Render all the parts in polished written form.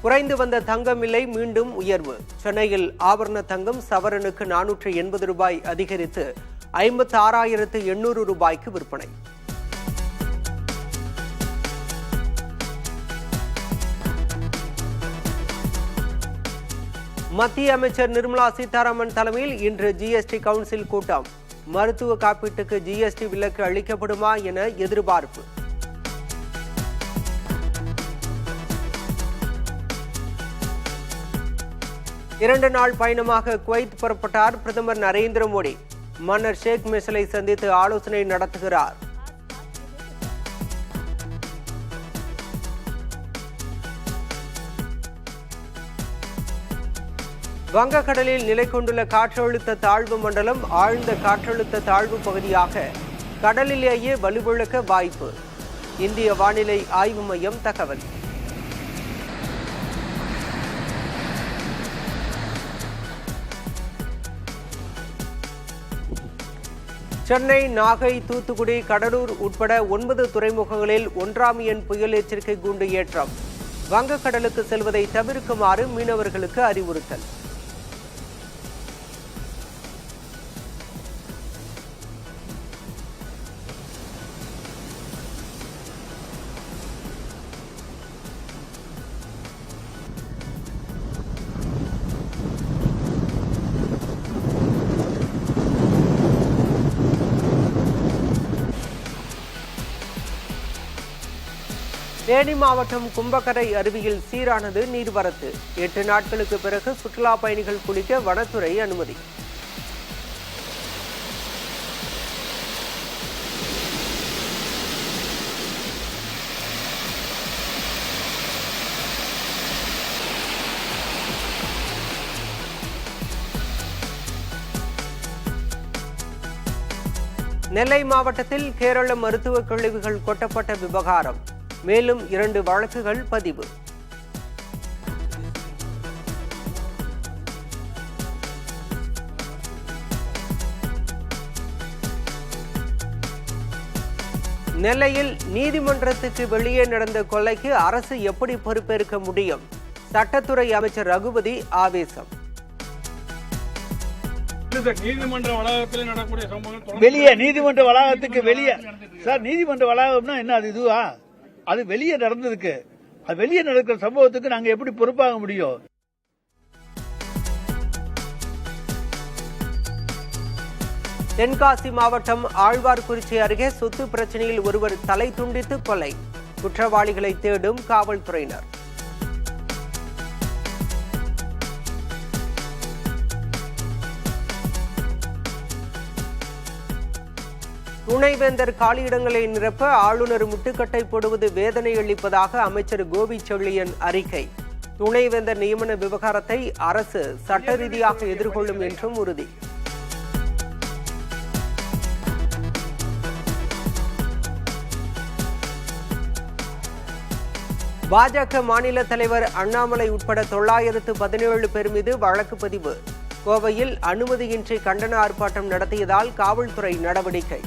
குறைந்து வந்த தங்கம் விலை மீண்டும் உயர்வு. சென்னையில் ஆபரண தங்கம் சவரனுக்கு 480 ரூபாய் அதிகரித்து 56,800 ரூபாய்க்கு விற்பனை. மத்திய அமைச்சர் நிர்மலா சீதாராமன் தலைமையில் இன்று ஜிஎஸ்டி கவுன்சில் கூட்டம். மருத்துவ காப்பீட்டுக்கு ஜிஎஸ்டி விலக்கு அளிக்கப்படுமா என எதிர்பார்ப்பு. இரண்டு நாள் பயணமாக குவைத் புறப்பட்டார் பிரதமர் நரேந்திர மோடி. மன்னர் ஷேக் மெசலை சந்தித்து ஆலோசனை நடத்துகிறார். வங்கக்கடலில் நிலை கொண்டுள்ள காற்றழுத்த தாழ்வு மண்டலம் ஆழ்ந்த காற்றழுத்த தாழ்வு பகுதியாக கடலிலேயே வலுவிழக்க வாய்ப்பு. இந்திய வானிலை ஆய்வு மையம் தகவல். சென்னை, நாகை, தூத்துக்குடி, கடலூர் உட்பட 9 துறைமுகங்களில் 1ஆம் எண் புயல் எச்சரிக்கை கூண்டு ஏற்றம். வங்கக்கடலுக்கு செல்வதை தவிர்க்குமாறு மீனவர்களுக்கு அறிவுறுத்தல். தேனி மாவட்டம் கும்பக்கரை அருவியில் சீரானது நீர்வரத்து. 8 நாட்களுக்கு பிறகு சுற்றுலா பயணிகள் குளிக்க வனத்துறை அனுமதி. நெல்லை மாவட்டத்தில் கேரள மருத்துவ கழிவுகள் கொட்டப்பட்ட விவகாரம். மேலும் 2 வழக்குகள் பதிவு. நெல்லையில் நீதிமன்றத்துக்கு வெளியே நடந்த கொலைக்கு அரசு எப்படி பொறுப்பேற்க முடியும்? சட்டத்துறை அமைச்சர் ரகுபதி ஆவேசம். நீதிமன்ற வளாகத்தில் நடக்கூடிய சம்பவங்கள் வெளியே நீதிமன்ற வளாகத்துக்கு வெளியே சார், நீதிமன்ற வளாகம்னா என்ன? அது இதுவா? அது வெளியே நடந்ததுக்கு, அது வெளியே நடக்கிற சம்பவத்துக்கு நாங்க எப்படி பொறுப்பாக முடியும்? தென்காசி மாவட்டம் ஆழ்வார்குறிச்சி அருகே சொத்து பிரச்சனையில் ஒருவர் தலை துண்டித்து கொலை. குற்றவாளிகளை தேடும் காவல்துறையினர். துணைவேந்தர் காலியிடங்களை நிரப்ப ஆளுநர் முட்டுக்கட்டை போடுவது வேதனை அளிப்பதாக அமைச்சர் கோவி செழியன் அறிக்கை. துணைவேந்தர் நியமன விவகாரத்தை அரசு சட்ட ரீதியாக எதிர்கொள்ளும் என்றும் உறுதி. பாஜக மாநில தலைவர் அண்ணாமலை உட்பட 917 பேர் மீது வழக்கு பதிவு. கோவையில் அனுமதியின்றி கண்டன ஆர்ப்பாட்டம் நடத்தியதால் காவல்துறை நடவடிக்கை.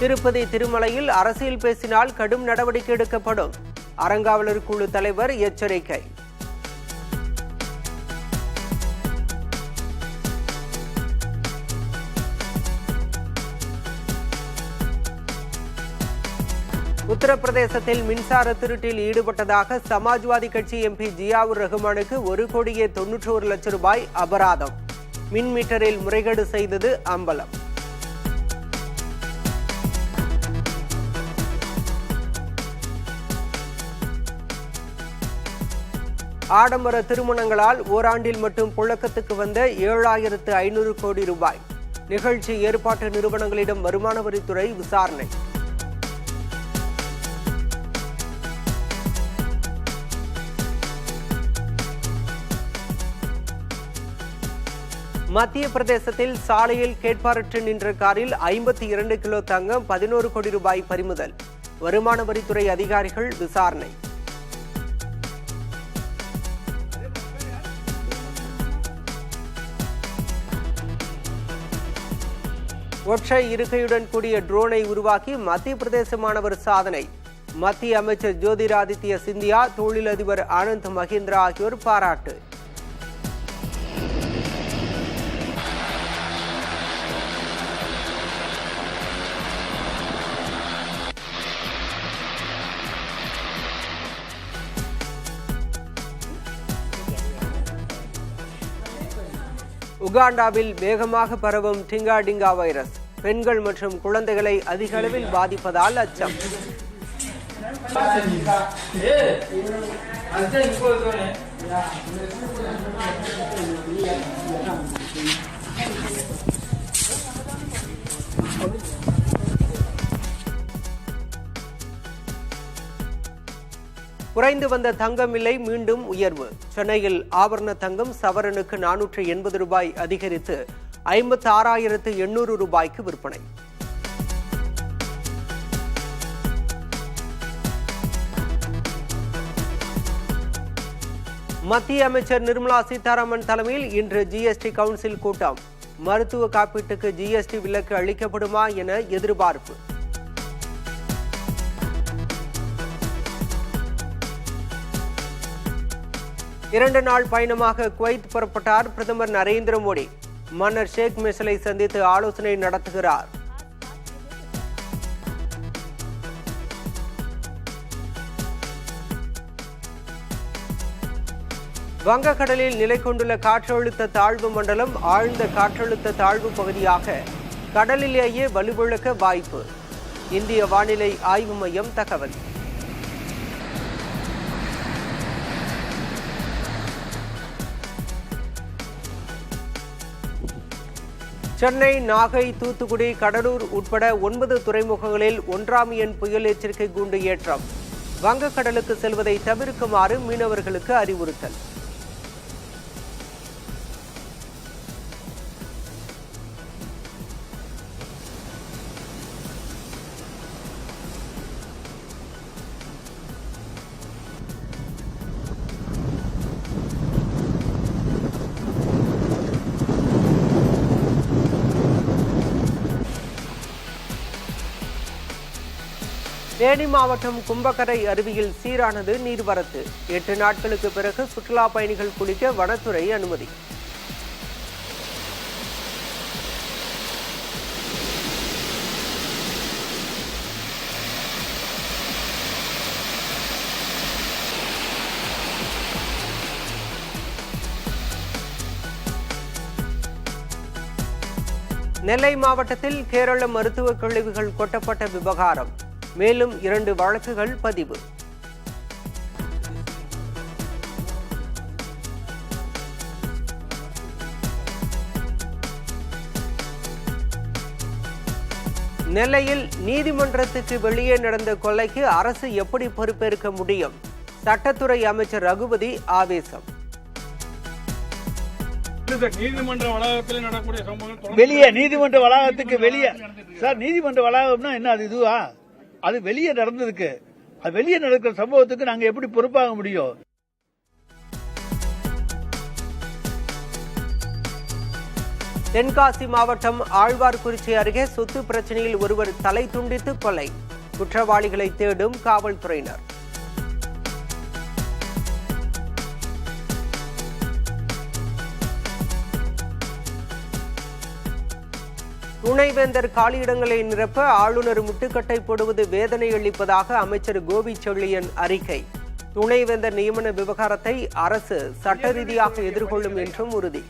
திருப்பதி திருமலையில் அரசியல் பேசினால் கடும் நடவடிக்கை எடுக்கப்படும். அறங்காவலர் குழு தலைவர் எச்சரிக்கை. உத்தரப்பிரதேசத்தில் மின்சார திருட்டில் ஈடுபட்டதாக சமாஜ்வாதி கட்சி எம்பி ஜியாவுர் ரஹ்மானுக்கு 1,91,00,000 ரூபாய் அபராதம். மின் மீட்டரில் முறைகேடு செய்தது அம்பலம். ஆடம்பர திருமணங்களால் ஓராண்டில் மட்டும் புழக்கத்துக்கு வந்த 7,500 கோடி ரூபாய். நிகழ்ச்சி ஏற்பாட்டு நிறுவனங்களிடம் வருமான வரித்துறை விசாரணை. மத்திய பிரதேசத்தில் சாலையில் கேட்பாரற்று நின்ற காரில் 52 கிலோ தங்கம் 11 கோடி ரூபாய் பறிமுதல். வருமான வரித்துறை அதிகாரிகள் விசாரணை. ஒற்றை இருக்கையுடன் கூடிய ட்ரோனை உருவாக்கி மத்திய பிரதேச மாணவர் சாதனை. மத்திய அமைச்சர் ஜோதிராதித்ய சிந்தியா, தொழிலதிபர் ஆனந்த் மஹிந்திரா ஆகியோர் பாராட்டு. உகாண்டாவில் வேகமாக பரவும் டிங்கா வைரஸ் பெண்கள் மற்றும் குழந்தைகளை அதிக அளவில் பாதிப்பதால் அச்சம். குறைந்து வந்த தங்கம் விலை மீண்டும் உயர்வு. சென்னையில் ஆபரண தங்கம் சவரனுக்கு 480 ரூபாய் அதிகரித்து 56,800 ரூபாய்க்கு விற்பனை. மத்திய அமைச்சர் நிர்மலா சீதாராமன் தலைமையில் இன்று ஜிஎஸ்டி கவுன்சில் கூட்டம். மருத்துவ காப்பீட்டுக்கு ஜிஎஸ்டி விலக்கு அளிக்கப்படுமா என எதிர்பார்ப்பு. இரண்டு நாள் பயணமாக குவைத் புறப்பட்டார் பிரதமர் நரேந்திர மோடி. மன்னர் ஷேக் மெசலை சந்தித்து ஆலோசனை நடத்துகிறார். வங்கக்கடலில் நிலை கொண்டுள்ள காற்றழுத்த தாழ்வு மண்டலம் ஆழ்ந்த காற்றழுத்த தாழ்வு பகுதியாக கடலிலேயே வலுவிழக்க வாய்ப்பு. இந்திய வானிலை ஆய்வு மையம் தகவல். சென்னை, நாகை, தூத்துக்குடி, கடலூர் உட்பட 9 துறைமுகங்களில் 1ஆம் எண் புயல் எச்சரிக்கை கூண்டு ஏற்றம். வங்கக்கடலுக்கு செல்வதை தவிர்க்குமாறு மீனவர்களுக்கு அறிவுறுத்தல். தேனி மாவட்டம் கும்பக்கரை அருவியில் சீரானது நீர்வரத்து. 8 நாட்களுக்கு பிறகு சுற்றுலா பயணிகள் குளிக்க வனத்துறை அனுமதி. நெல்லை மாவட்டத்தில் கேரள மருத்துவ கழிவுகள் கொட்டப்பட்ட விவகாரம். மேலும் 2 வழக்குகள் பதிவு. நெல்லையில் நீதிமன்றத்துக்கு வெளியே நடந்த கொலைக்கு அரசு எப்படி பொறுப்பேற்க முடியும்? சட்டத்துறை அமைச்சர் ரகுபதி ஆவேசம். நீதிமன்ற வளாகத்தில் நடக்கக்கூடிய சம்பவங்கள் வெளியே நீதிமன்ற வளாகத்துக்கு வெளியே சார், நீதிமன்ற வளாகம்னா என்ன அது இதுவா? அது வெளியே நடந்திருக்கு. அது வெளியே நடக்கிற சம்பவத்துக்கு நாங்க எப்படி பொறுப்பாக முடியும்? தென்காசி மாவட்டம் ஆழ்வார்குறிச்சி அருகே சொத்து பிரச்சனையில் ஒருவர் தலை துண்டித்து கொலை. குற்றவாளிகளை தேடும் காவல்துறையினர். துணைவேந்தர் காலியிடங்களை நிரப்ப ஆளுநர் முட்டுக்கட்டை போடுவது வேதனை அளிப்பதாக அமைச்சர் கோவி செழியன் அறிக்கை. துணைவேந்தர் நியமன விவகாரத்தை அரசு சட்ட ரீதியாக எதிர்கொள்ளும் என்றும் உறுதி.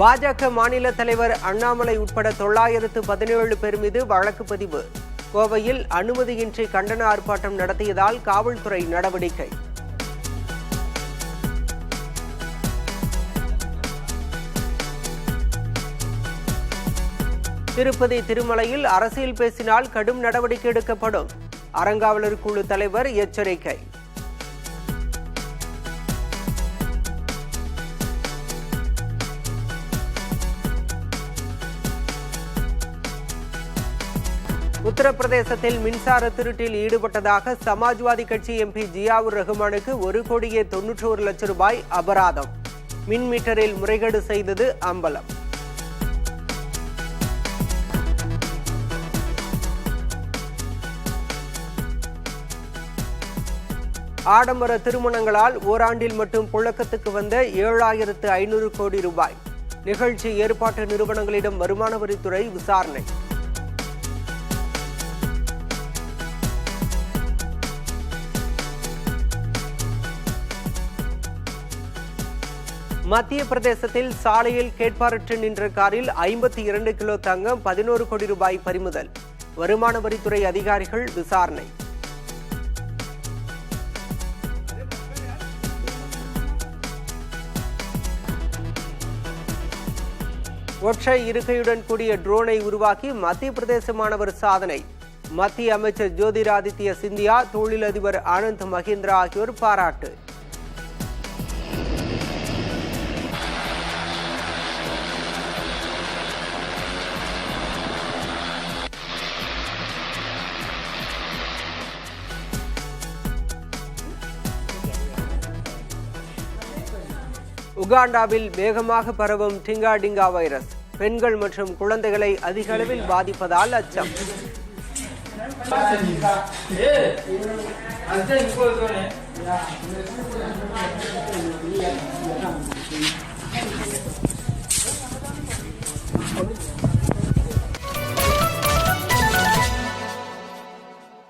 பாஜக மாநில தலைவர் அண்ணாமலை உட்பட 917 பேர் மீது வழக்கு பதிவு. கோவையில் அனுமதியின்றி கண்டன ஆர்ப்பாட்டம் நடத்தியதால் காவல்துறை நடவடிக்கை. திருப்பதி திருமலையில் அரசியல் பேசினால் கடும் நடவடிக்கை எடுக்கப்படும். அறங்காவலர் குழு தலைவர் எச்சரிக்கை. உத்தரப்பிரதேசத்தில் மின்சார திருட்டில் ஈடுபட்டதாக சமாஜ்வாதி கட்சி எம்பி ஜியாவுர் ரஹ்மானுக்கு 1,91,00,000 ரூபாய் அபராதம். மின் மீட்டரில் முறைகேடு செய்தது அம்பலம். ஆடம்பர திருமணங்களால் ஓராண்டில் மட்டும் புழக்கத்துக்கு வந்த 7,500 கோடி ரூபாய். நிகழ்ச்சி ஏற்பாட்டு நிறுவனங்களிடம் வருமான வரித்துறை விசாரணை. மத்திய பிரதேசத்தில் சாலையில் கேட்பாரற்று நின்ற காரில் 52 கிலோ தங்கம், 11 கோடி ரூபாய் பறிமுதல். வருமான வரித்துறை அதிகாரிகள் விசாரணை. ஒற்றை இருக்கையுடன் கூடிய ட்ரோனை உருவாக்கி மத்திய பிரதேச மாணவர் சாதனை. மத்திய அமைச்சர் ஜோதிராதித்ய சிந்தியா, தொழிலதிபர் ஆனந்த் மஹிந்திரா ஆகியோர் பாராட்டு. உகாண்டாவில் வேகமாக பரவும் டிங்கா வைரஸ். பெண்கள் மற்றும் குழந்தைகளை அதிக அளவில் பாதிப்பதால் அச்சம்.